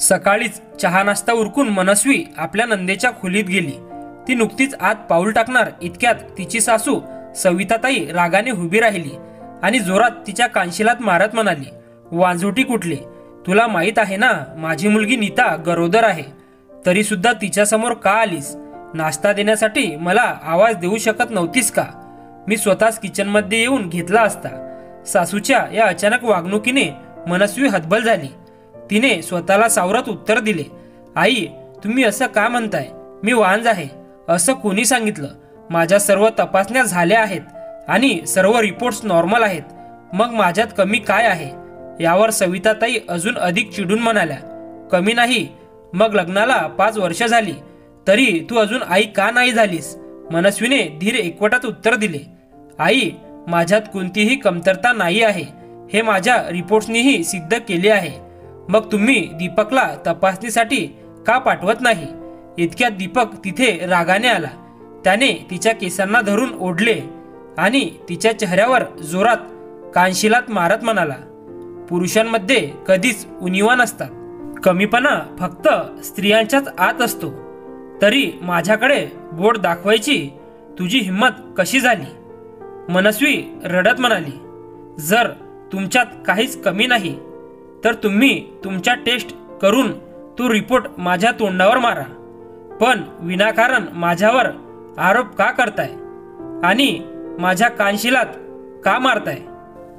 सकाळीच चहा नाश्ता उरकून मनस्वी आपल्या नंदेच्या खोलीत गेली। ती नुकतीच आत पाऊल टाकणार इतक्यात तिची सासू सविताताई रागाने उभी राहिली आणि जोरात तिच्या कानशिलात मारत म्हणाली, वांझोटी कुठली, तुला माहित आहे ना माझी मुलगी नीता गरोदर आहे, तरी सुद्धा तिच्या समोर का आलीस? नाश्ता देण्यासाठी मला आवाज देऊ शकत नव्हतीस का? मी स्वतःच किचन मध्ये येऊन घेतला असता। सासूच्या या अचानक वागणुकीने मनस्वी हतबल झाली। तिने स्वतःला सावरत उत्तर दिले, आई तुम्ही असं का म्हणताय? मी वांझ आहे असं कोणी सांगितलं? माझ्या सर्व तपासण्या झाल्या आहेत आणि सर्व रिपोर्ट्स नॉर्मल आहेत, मग माझ्यात कमी काय आहे? यावर सविताताई अजून अधिक चिडून म्हणाल्या, कमी नाही? मग लग्नाला 5 वर्ष झाली तरी तू अजून आई का नाही झालीस? मनस्वीने धीर एकवटात उत्तर दिले, आई माझ्यात कोणतीही कमतरता नाही आहे, हे माझ्या रिपोर्ट्सनीही सिद्ध केले आहे। मग तुम्ही दीपकला तपासणीसाठी का पाठवत नाही? इतक्यात दीपक तिथे रागाने आला। त्याने तिच्या केसांना धरून ओढले आणि तिच्या चेहऱ्यावर जोरात कानशिलात मारत म्हणाला, पुरुषांमध्ये कधीच उणिवा नसतात, कमीपणा फक्त स्त्रियांच्याच आत असतो, तरी माझ्याकडे बोट दाखवायची तुझी हिम्मत कशी झाली? मनस्वी रडत म्हणाली, जर तुमच्यात काहीच कमी नाही तर तुम्ही तुमच्या टेस्ट करून तो रिपोर्ट माझ्या तोंडावर मारा, पण विनाकारण माझ्यावर आरोप का करताय आणि माझ्या कानशिलात का मारताय?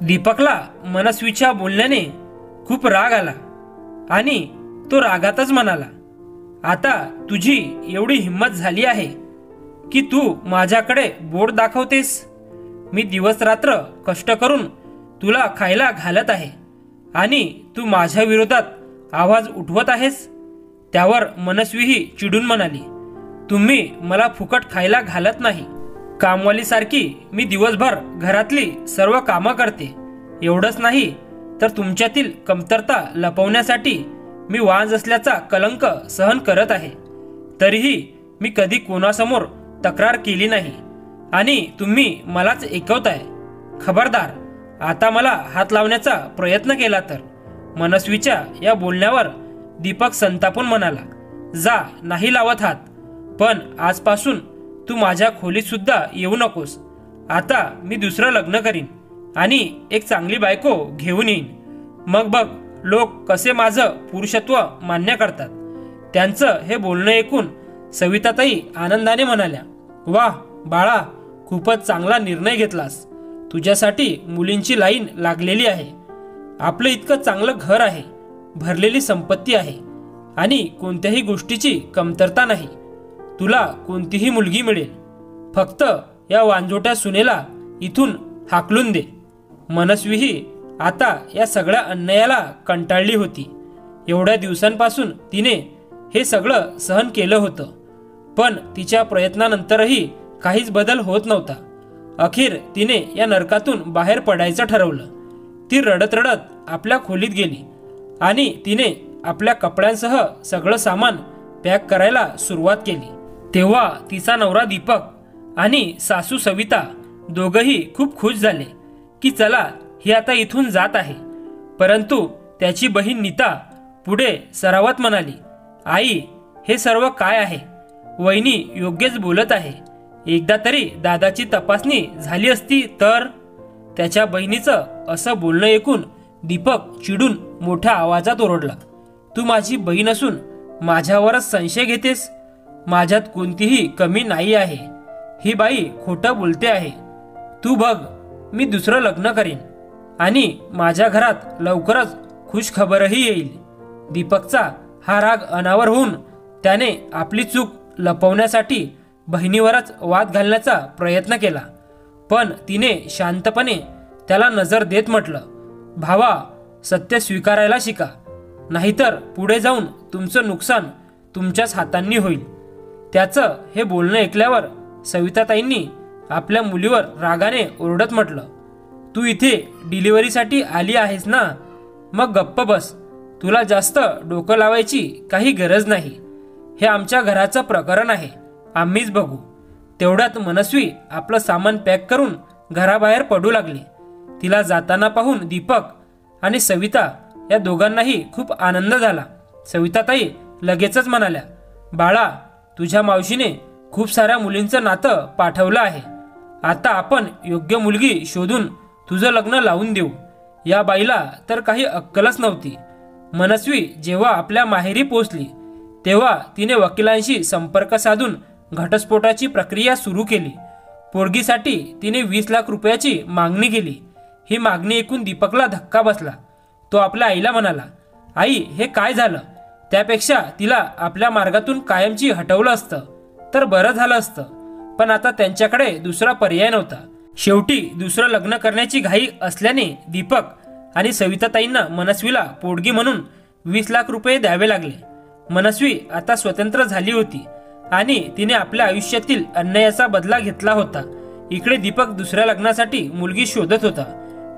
दीपकला मनस्वीच्या बोलण्याने खूप राग आला आणि तो रागातच म्हणाला, आता तुझी एवढी हिम्मत झाली आहे की तू माझ्याकडे बोट दाखवतेस? मी दिवस रात्र कष्ट करून तुला खायला घालत आहे आणि तू माझ्या विरोधात आवाज उठवत आहेस? त्यावर मनस्वीही चिडून म्हणाली, तुम्ही मला फुकट खायला घालत नाही, कामवालीसारखी मी दिवसभर घरातली सर्व कामं करते। एवढंच नाही तर तुमच्यातील कमतरता लपवण्यासाठी मी वांझ असल्याचा कलंक सहन करत आहे, तरीही मी कधी कोणासमोर तक्रार केली नाही आणि तुम्ही मलाच ऐकवताय। खबरदार, आता मला हात लावण्याचा प्रयत्न केला तर? मनस्वीच्या या बोलण्यावर दीपक संतापून म्हणाला, जा, नाही लावत हात, पण आजपासून तू माझ्या खोलीत सुद्धा येऊ नकोस। आता मी दुसरं लग्न करीन आणि एक चांगली बायको घेऊन येईन, मग बघ लोक कसे माझं पुरुषत्व मान्य करतात। त्यांचं हे बोलणं ऐकून सविताताई आनंदाने म्हणाल्या, वाह बाळा, खूपच चांगला निर्णय घेतलास, तुझ्यासाठी मुलींची लाईन लागलेली आहे। आपलं इतकं चांगलं घर आहे, भरलेली संपत्ती आहे आणि कोणत्याही गोष्टीची कमतरता नाही, तुला कोणतीही मुलगी मिळेल, फक्त या वांजोट्या सुनेला इथून हाकलून दे। मनस्वीही आता या सगळ्या अन्यायाला कंटाळली होती। एवढ्या दिवसांपासून तिने हे सगळं सहन केलं होतं, पण तिच्या प्रयत्नानंतरही काहीच बदल होत नव्हता। अखेर तिने या नरकातून बाहेर पडायचं ठरवलं। ती रडत रडत आपल्या खोलीत गेली आणि तिने आपल्या कपड्यांसह सगळं सामान पॅक करायला सुरुवात केली। तेव्हा तिचा नवरा दीपक आणि सासू सविता दोघंही खूप खुश झाले की चला, ही आता इथून जात आहे। परंतु त्याची बहीण नीता पुढे सरावत म्हणाली, आई हे सर्व काय आहे? वहिनी योग्यच बोलत आहे, एकदा तरी दादाची तपासणी झाली असती तर? त्याच्या बहिणीचं असं बोलणं ऐकून दीपक चिडून मोठ्या आवाजात ओरडला, तू माझी बहीण असून माझ्यावरच संशय घेतेस? माझ्यात कोणतीही कमी नाही आहे, ही बाई खोटं बोलते आहे। तू बघ, मी दुसरं लग्न करीन आणि माझ्या घरात लवकरच खुश खबरही येईल। दीपकचा हा राग अनावर होऊन त्याने आपली चूक लपवण्यासाठी बहिणीवरच वाद घालण्याचा प्रयत्न केला, पण तिने शांतपणे त्याला नजर देत म्हटलं, भावा, सत्य स्वीकारायला शिका, नाहीतर पुढे जाऊन तुमचं नुकसान तुमच्याच हातांनी होईल। त्याचं हे बोलणं ऐकल्यावर सविताताईंनी आपल्या मुलीवर रागाने ओरडत म्हटलं, तू इथे डिलिव्हरीसाठी आली आहेस ना, मग गप्प बस, तुला जास्त डोकं लावायची काही गरज नाही, हे आमच्या घराचं प्रकरण आहे, आम्हीच बघू। तेवढ्यात मनस्वी आपलं सामान पॅक करून घराबाहेर पडू लागली। तिला जाताना पाहून दीपक आणि सविता या दोघांनाही खूप आनंद झाला। सविताताई लगेचच म्हणाल्या, बाळा, तुझ्या मावशीने खूप साऱ्या मुलींचं नातं पाठवलं आहे. आता आपण योग्य मुलगी शोधून तुझं लग्न लावून देऊ. या बाईला तर काही अक्कलच नव्हती. मनस्वी जेव्हा आपल्या माहेरी पोचली तेव्हा तिने वकिलांशी संपर्क साधून घटस्फोटाची प्रक्रिया सुरू केली. पोरगीसाठी तिने 20 लाख रुपयाची मागणी केली. ही मागणी ऐकून दीपकला धक्का बसला. तो आपल्या आईला म्हणाला, आई, हे काय झालं? त्यापेक्षा तिला आपल्या मार्गातून कायमची हटवलं असतं तर बरं झालं असतं. पण आता त्यांच्याकडे दुसरा पर्याय नव्हता. शेवटी दुसरं लग्न करण्याची घाई असल्याने दीपक आणि सविताताईंना मनस्वीला पोटगी म्हणून 20 लाख रुपये द्यावे लागले. मनस्वी आता स्वतंत्र झाली होती आणि तिने आपल्या आयुष्यातील अन्यायाचा बदला घेतला होता. इकडे दीपक दुसऱ्या लग्नासाठी मुलगी शोधत होता.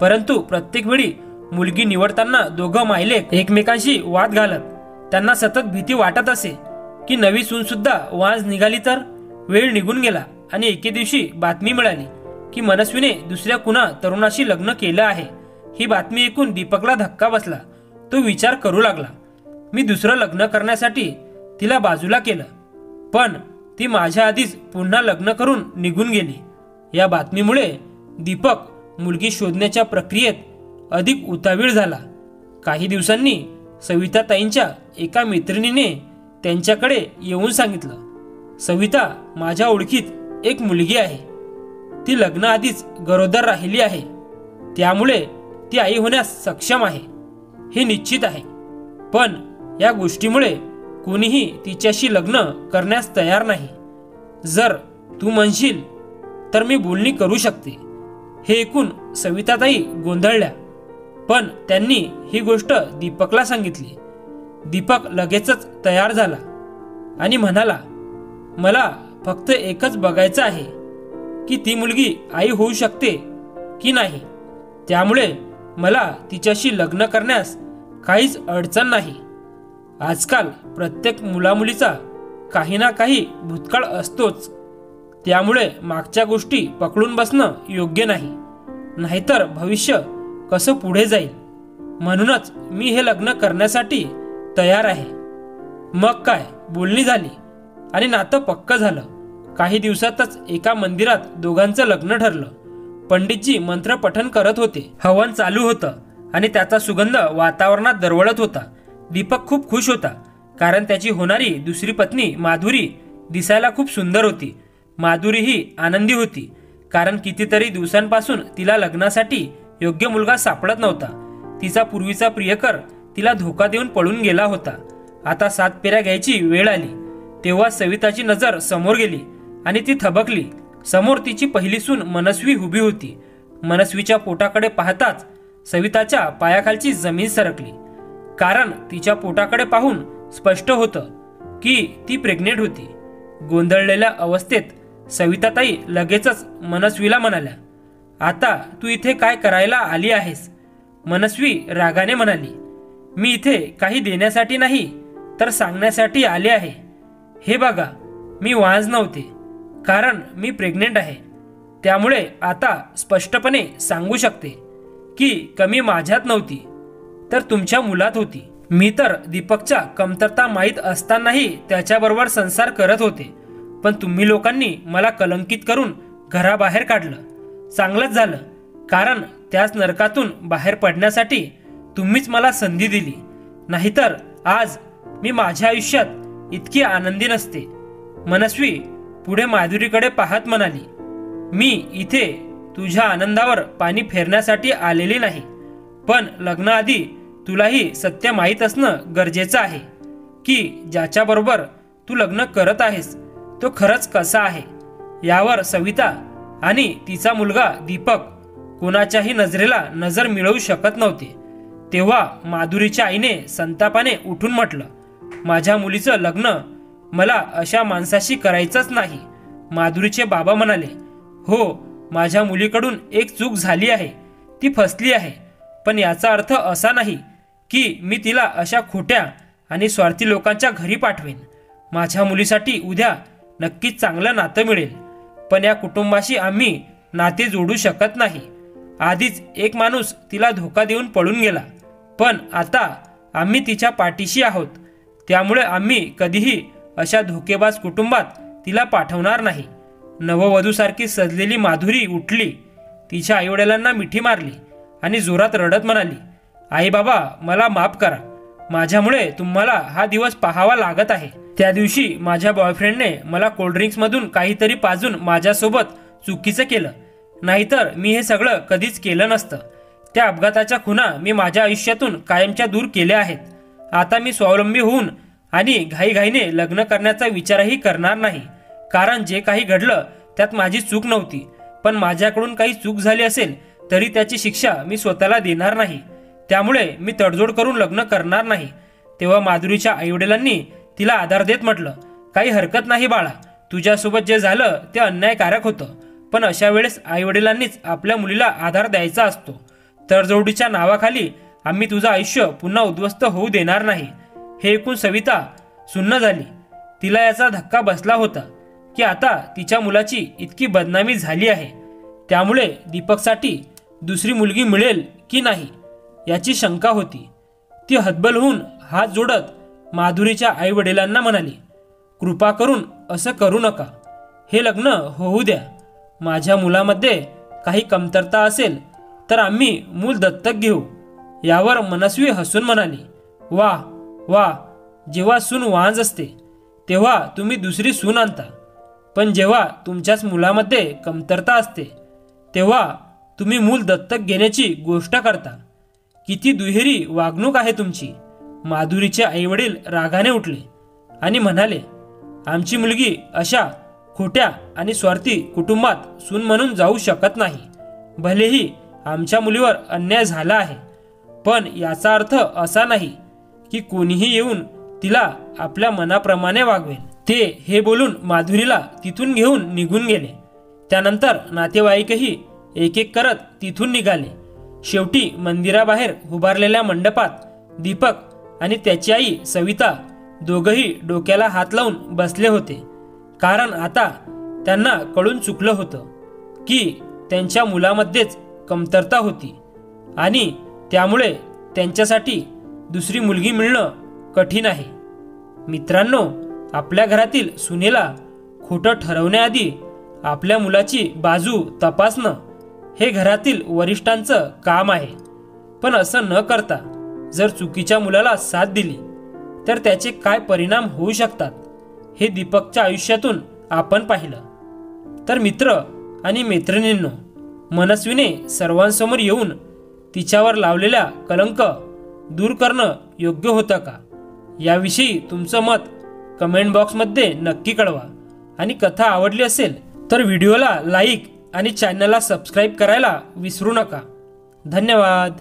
परंतु प्रत्येक वेळी मुलगी निवडताना दोघं मायलेक एकमेकांशी वाद घालत. त्यांना सतत भीती वाटत असे की नवी सून सुद्धा वाज निघाली तर. वेळ निघून गेला आणि एके दिवशी बातमी मिळाली की मनस्वीने दुसऱ्या कुणा तरुणाशी लग्न केलं आहे. ही बातमी ऐकून दीपकला धक्का बसला. तो विचार करू लागला, मी दुसरं लग्न करण्यासाठी तिला बाजूला केलं, पण ती माझ्या आधीच पुन्हा लग्न करून निघून गेली. या बातमीमुळे दीपक मुलगी शोधण्याच्या प्रक्रियेत अधिक उतावीळ झाला. काही दिवसांनी सविताताईंच्या एका मैत्रिणीने त्यांच्याकडे येऊन सांगितलं, सविता, माझ्या ओळखीत एक मुलगी आहे. ती लग्नाआधीच गरोदर राहिली आहे. त्यामुळे ती आई होण्यास सक्षम आहे हे निश्चित आहे. पण या गोष्टीमुळे कोणीही तिच्याशी लग्न करण्यास तयार नाही. जर तू म्हणशील तर मी बोलणी करू शकते. हे ऐकून सविताताई गोंधळल्या, पण त्यांनी ही गोष्ट दीपकला सांगितली. दीपक लगेचच तयार झाला आणि म्हणाला, मला फक्त एकच बघायचं आहे की ती मुलगी आई होऊ शकते की नाही. त्यामुळे मला तिच्याशी लग्न करण्यास काहीच अडचण नाही. आजकाल प्रत्येक मुलामुलीचा काही ना काही भूतकाळ असतोच. त्यामुळे मागच्या गोष्टी पकडून बसणं योग्य नाही. नाहीतर भविष्य कसं पुढे जाईल. म्हणूनच मी हे लग्न करण्यासाठी तयार आहे. मग काय, बोलणी झाली आणि नातं पक्क झालं. काही दिवसातच एका मंदिरात दोघांचं लग्न ठरलं. पंडितजी मंत्र पठण करत होते. हवन चालू होतं आणि त्याचा सुगंध वातावरणात दरवळत होता. दीपक खूप खुश होता, कारण त्याची होणारी दुसरी पत्नी माधुरी दिसायला खूप सुंदर होती. माधुरी ही आनंदी होती, कारण कितीतरी दिवसांपासून तिला लग्नासाठी योग्य मुलगा सापडत नव्हता. तिचा पूर्वीचा प्रियकर तिला धोका देऊन पळून गेला होता. आता 7 फेऱ्या घ्यायची वेळ आली. तेव्हा सविताची नजर समोर गेली आणि ती थबकली. समोर तिची पहिली सून मनस्वी उभी होती. मनस्वीच्या पोटाकडे पाहताच सविताच्या पायाखालची जमीन सरकली, कारण तिच्या पोटाकडे पाहून स्पष्ट होतं की ती प्रेग्नेंट होती. गोंधळलेल्या अवस्थेत सविताताई लगेचच मनस्वीला म्हणाल्या, आता तू इथे काय करायला आली आहेस? मनस्वी रागाने म्हणाली, मी इथे काही देण्यासाठी नाही तर सांगण्यासाठी आले आहे. हे बघा, मी वांज नव्हते, कारण मी प्रेग्नेंट आहे. त्यामुळे आता स्पष्टपणे सांगू शकते की कमी माझ्यात नव्हती तर तुमच्या मुलात होती. मी तर दीपकच्या कमतरता माहीत असतानाही त्याच्याबरोबर संसार करत होते, पण तुम्ही लोकांनी मला कलंकित करून घराबाहेर काढलं. चांगलंच झालं, कारण त्याच नरकातून बाहेर पडण्यासाठी तुम्हीच मला संधी दिली. नाहीतर आज मी माझ्या आयुष्यात इतकी आनंदी नसते. मनस्वी पुढे माधुरीकडे पाहत म्हणाली, मी इथे तुझ्या आनंदावर पाणी फेरण्यासाठी आलेली नाही, पण लग्नाआधी तुलाही सत्य माहीत असणं गरजेचं आहे की ज्याच्याबरोबर तू लग्न करत आहेस तो खरंच कसा आहे. यावर सविता आणि तिचा मुलगा दीपक कोणाच्याही नजरेला नजर मिळवू शकत नव्हते. तेव्हा माधुरीच्या आईने संतापाने उठून म्हटलं, माझ्या मुलीचं लग्न मला अशा माणसाशी करायचंच नाही. माधुरीचे बाबा म्हणाले, हो, माझ्या मुलीकडून एक चूक झाली आहे, ती फसली आहे, पण याचा अर्थ असा नाही की मी तिला अशा खोट्या आणि स्वार्थी लोकांच्या घरी पाठवेन. माझ्या मुलीसाठी उद्या नक्कीच चांगलं नातं मिळेल, पण या कुटुंबाशी आम्ही नाते जोडू शकत नाही. आधीच एक माणूस तिला धोका देऊन पळून गेला, पण आता आम्ही तिच्या पाठीशी आहोत. त्यामुळे आम्ही कधीही अशा धोकेबाज कुटुंबात तिला पाठवणार नाही. नववधूसारखी सजलेली माधुरी उठली, तिच्या आईवडिलांना मिठी मारली आणि जोरात रडत म्हणाली, आई बाबा मला माफ करा, माझ्यामुळे तुम्हाला हा दिवस पाहावा लागत आहे. त्या दिवशी माझ्या बॉयफ्रेंडने मला कोल्ड्रिंक्समधून काहीतरी पाजून माझ्यासोबत चुकीचं केलं, नाहीतर मी हे सगळं कधीच केलं नसतं. त्या अपघाताच्या खुणा मी माझ्या आयुष्यातून कायमच्या दूर केल्या आहेत. आता मी स्वावलंबी होऊन आणि घाईघाईने लग्न करण्याचा विचारही करणार नाही, कारण जे काही घडलं त्यात माझी चूक नव्हती. पण माझ्याकडून काही चूक झाली असेल तरी त्याची शिक्षा मी स्वतःला देणार नाही. त्यामुळे मी तडजोड करून लग्न करणार नाही. तेव्हा माधुरीच्या आईवडिलांनी तिला आधार देत म्हटलं, काही हरकत नाही बाळा, तुझ्यासोबत जे झालं ते अन्यायकारक होतं, पण अशा वेळेस आईवडिलांनीच आपल्या मुलीला आधार द्यायचा असतो. तडजोडीच्या नावाखाली आम्ही तुझं आयुष्य पुन्हा उद्ध्वस्त होऊ देणार नाही. हे ऐकून सविता सुन्न झाली. तिला याचा धक्का बसला होता की आता तिच्या मुलाची इतकी बदनामी झाली आहे, त्यामुळे दीपकसाठी दुसरी मुलगी मिळेल की नाही याची शंका होती. ती हतबल होऊन हात जोडत माधुरीच्या आईवडिलांना म्हणाली, कृपा करून असं करू नका, हे लग्न होऊ द्या. माझ्या मुलामध्ये काही कमतरता असेल तर आम्ही मूल दत्तक घेऊ. यावर मनस्वी हसून म्हणाली, वा वा, जेव्हा सून वांज असते तेव्हा तुम्ही दुसरी सून आणता, पण जेव्हा तुमच्याच मुलामध्ये कमतरता असते तेव्हा तुम्ही मूल दत्तक घेण्याची गोष्ट करता. किती दुहेरी वागणूक आहे तुमची. माधुरीचे आईवडील रागाने उठले आणि म्हणाले, आमची मुलगी अशा खोट्या आणि स्वार्थी कुटुंबात सून म्हणून जाऊ शकत नाही. भलेही आमच्या मुलीवर अन्याय झाला आहे, पण याचा अर्थ असा नाही की कोणीही येऊन तिला आपल्या मनाप्रमाणे वागवेल. ते हे बोलून माधुरीला तिथून घेऊन निघून गेले. त्यानंतर नातेवाईकही एक एक करत तिथून निघाले. शेवटी मंदिराबाहेर उभारलेल्या मंडपात दीपक आणि त्याची आई सविता दोघंही डोक्याला हात लावून बसले होते, कारण आता त्यांना कळून चुकलं होतं की त्यांच्या मुलामध्येच कमतरता होती आणि त्यामुळे त्यांच्यासाठी दुसरी मुलगी मिळणं कठीण आहे. मित्रांनो, आपल्या घरातील सुनेला खोटं ठरवण्याआधी आपल्या मुलाची बाजू तपासणं हे घरातील वरिष्ठांचं काम आहे. पण असं न करता जर चुकीच्या मुलाला साथ दिली तर त्याचे काय परिणाम होऊ शकतात हे दीपकच्या आयुष्यातून आपण पाहिलं. तर मित्र आणि मैत्रिणींनो, मनस्वीने सर्वांसमोर येऊन तिच्यावर लावलेल्या कलंक दूर करणं योग्य होतं का, याविषयी तुमचं मत कमेंट बॉक्समध्ये नक्की कळवा. आणि कथा आवडली असेल तर व्हिडिओला लाईक आणि चॅनलला सबस्क्राईब करायला विसरू नका. धन्यवाद.